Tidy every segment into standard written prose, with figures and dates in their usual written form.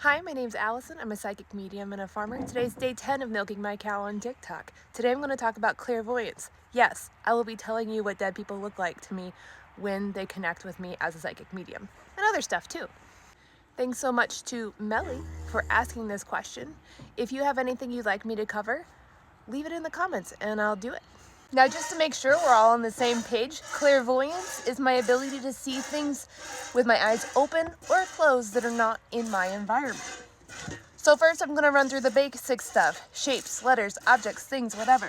Hi, my name's Allison. I'm a psychic medium and a farmer. Today's day 10 of milking my cow on TikTok. Today I'm going to talk about clairvoyance. Yes, I will be telling you what dead people look like to me when they connect with me as a psychic medium, and other stuff too. Thanks so much to Melly for asking this question. If you have anything you'd like me to cover, leave it in the comments and I'll do it. Now, just to make sure we're all on the same page, clairvoyance is my ability to see things with my eyes open or closed that are not in my environment. So first I'm going to run through the basic stuff: shapes, letters, objects, things, whatever.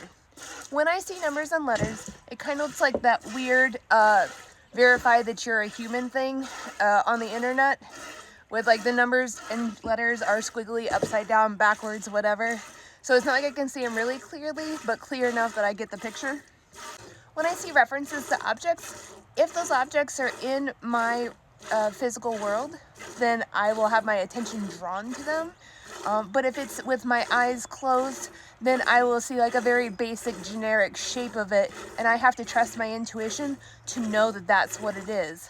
When I see numbers and letters, it kind of looks like that weird verify that you're a human thing on the internet, with like the numbers and letters are squiggly, upside down, backwards, whatever. So it's not like I can see them really clearly, but clear enough that I get the picture. When I see references to objects, if those objects are in my physical world, then I will have my attention drawn to them. But if it's with my eyes closed, then I will see like a very basic generic shape of it, and I have to trust my intuition to know that that's what it is.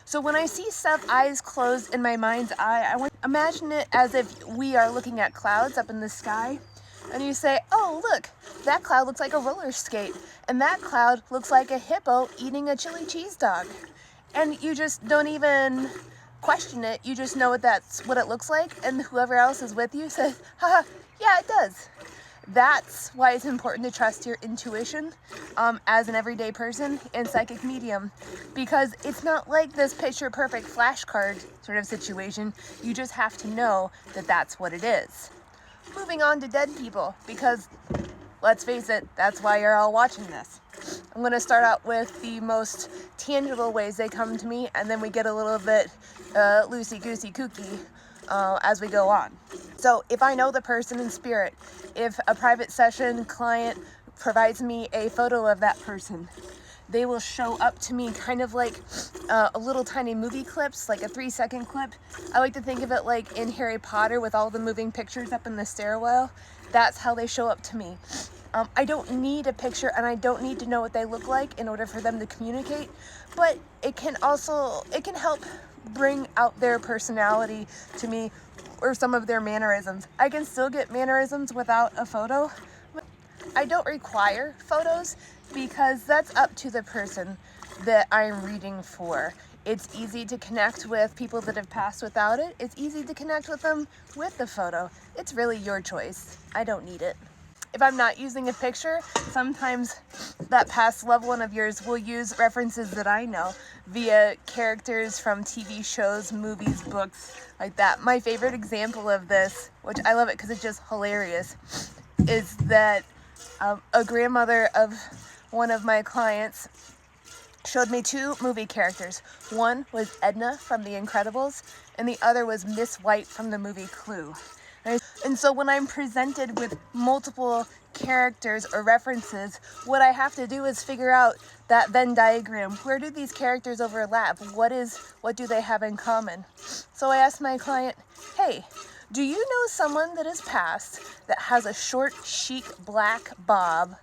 So when I see stuff eyes closed in my mind's eye, I want to imagine it as if we are looking at clouds up in the sky, and you say, oh look, that cloud looks like a roller skate, and that cloud looks like a hippo eating a chili cheese dog. And you just don't even question it, you just know that's what it looks like, and whoever else is with you says, haha, yeah, it does. That's why it's important to trust your intuition as an everyday person and psychic medium, because it's not like this picture perfect flashcard sort of situation. You just have to know that that's what it is. Moving on to dead people, because let's face it, that's why you're all watching this. I'm going to start out with the most tangible ways they come to me, and then we get a little bit loosey-goosey kooky as we go on. So if I know the person in spirit, if a private session client provides me a photo of that person, they will show up to me kind of like a little tiny movie clips, like a 3-second clip. I like to think of it like in Harry Potter with all the moving pictures up in the stairwell. That's how they show up to me. I don't need a picture, and I don't need to know what they look like in order for them to communicate, but it can help bring out their personality to me, or some of their mannerisms. I can still get mannerisms without a photo. I don't require photos because that's up to the person that I'm reading for. It's easy to connect with people that have passed without it. It's easy to connect with them with the photo. It's really your choice. I don't need it. If I'm not using a picture, sometimes that past loved one of yours will use references that I know via characters from TV shows, movies, books, like that. My favorite example of this, which I love it because it's just hilarious, is that a grandmother of one of my clients showed me 2 movie characters. One was Edna from The Incredibles, and the other was Miss White from the movie Clue. And so when I'm presented with multiple characters or references, what I have to do is figure out that Venn diagram. Where do these characters overlap? What do they have in common? So I asked my client, hey, do you know someone that has passed that has a short, chic, black bob,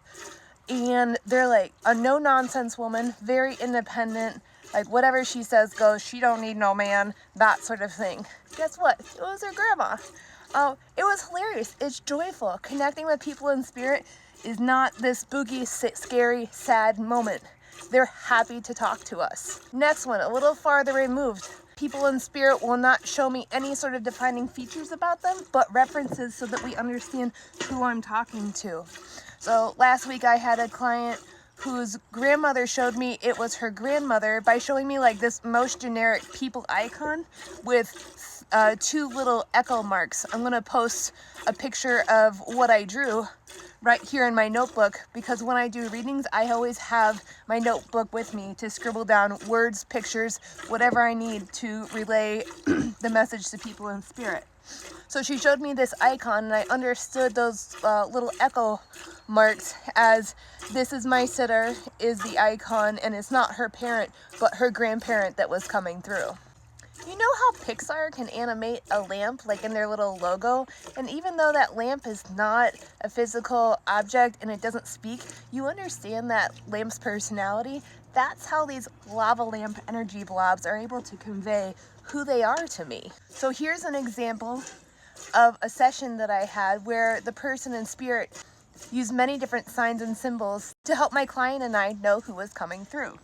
and they're like a no-nonsense woman, very independent, like whatever she says goes, she don't need no man, that sort of thing? Guess what? It was her grandma. It was hilarious. It's joyful. Connecting with people in spirit is not this spooky, scary, sad moment. They're happy to talk to us. Next one, a little farther removed. People in spirit will not show me any sort of defining features about them, but references so that we understand who I'm talking to. So last week I had a client whose grandmother showed me it was her grandmother by showing me like this most generic people icon with 2 little echo marks. I'm going to post a picture of what I drew right here in my notebook, because when I do readings, I always have my notebook with me to scribble down words, pictures, whatever I need to relay the message to people in spirit. So she showed me this icon, and I understood those little echo marks as this is my sitter, is the icon, and it's not her parent, but her grandparent that was coming through. You know how Pixar can animate a lamp like in their little logo? And even though that lamp is not a physical object and it doesn't speak, you understand that lamp's personality. That's how these lava lamp energy blobs are able to convey who they are to me. So here's an example of a session that I had where the person in spirit used many different signs and symbols to help my client and I know who was coming through.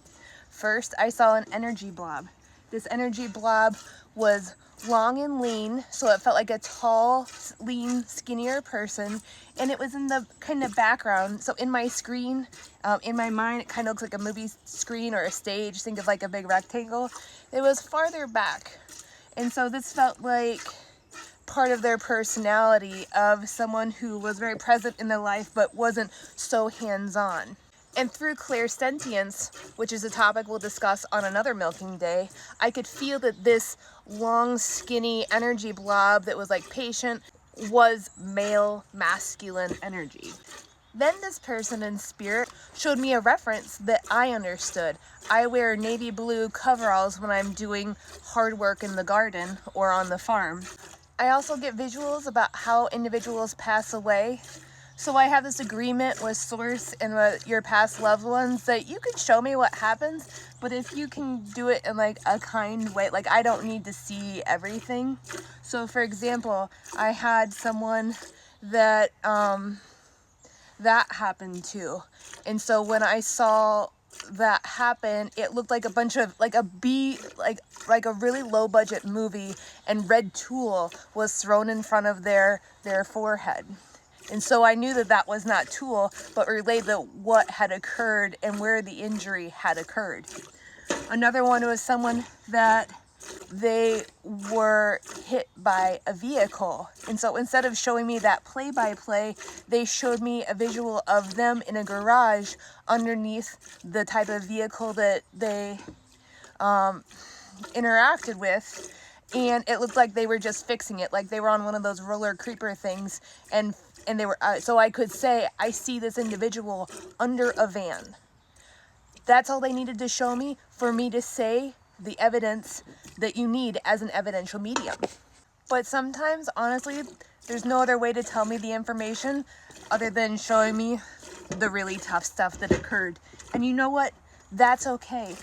First, I saw an energy blob. This energy blob was long and lean, so it felt like a tall, lean, skinnier person, and it was in the kind of background. So in my screen, in my mind, it kind of looks like a movie screen or a stage. Think of like a big rectangle. It was farther back, and so this felt like part of their personality of someone who was very present in their life but wasn't so hands-on. And through clairsentience, which is a topic we'll discuss on another milking day, I could feel that this long, skinny energy blob that was like patient was male, masculine energy. Then this person in spirit showed me a reference that I understood. I wear navy blue coveralls when I'm doing hard work in the garden or on the farm. I also get visuals about how individuals pass away. So I have this agreement with Source and with your past loved ones that you can show me what happens, but if you can do it in like a kind way, like I don't need to see everything. So for example, I had someone that that happened to, and so when I saw that happen, it looked like a bunch of like a really low budget movie, and red tulle was thrown in front of their forehead. And so I knew that that was not tulle, but related to what had occurred and where the injury had occurred. Another one was someone that they were hit by a vehicle. And so instead of showing me that play-by-play, they showed me a visual of them in a garage underneath the type of vehicle that they interacted with. And it looked like they were just fixing it, like they were on one of those roller creeper things, and they were, so I could say, I see this individual under a van. That's all they needed to show me for me to say the evidence that you need as an evidential medium. But sometimes, honestly, there's no other way to tell me the information other than showing me the really tough stuff that occurred. And you know what? That's okay.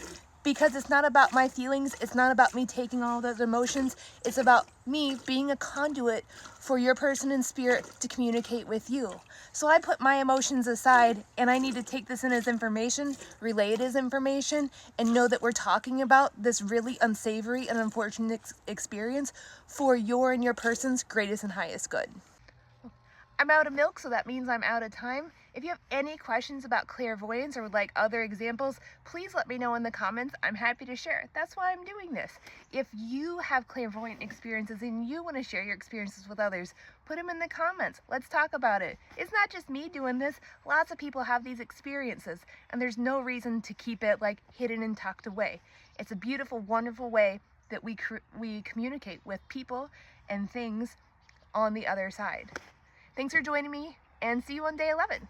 Because it's not about my feelings, it's not about me taking all those emotions, it's about me being a conduit for your person in spirit to communicate with you. So I put my emotions aside, and I need to take this in as information, relay it as information, and know that we're talking about this really unsavory and unfortunate experience for your and your person's greatest and highest good. I'm out of milk, so that means I'm out of time. If you have any questions about clairvoyance or would like other examples, please let me know in the comments. I'm happy to share. That's why I'm doing this. If you have clairvoyant experiences and you want to share your experiences with others, put them in the comments. Let's talk about it. It's not just me doing this. Lots of people have these experiences, and there's no reason to keep it like hidden and tucked away. It's a beautiful, wonderful way that we communicate with people and things on the other side. Thanks for joining me, and see you on day 11.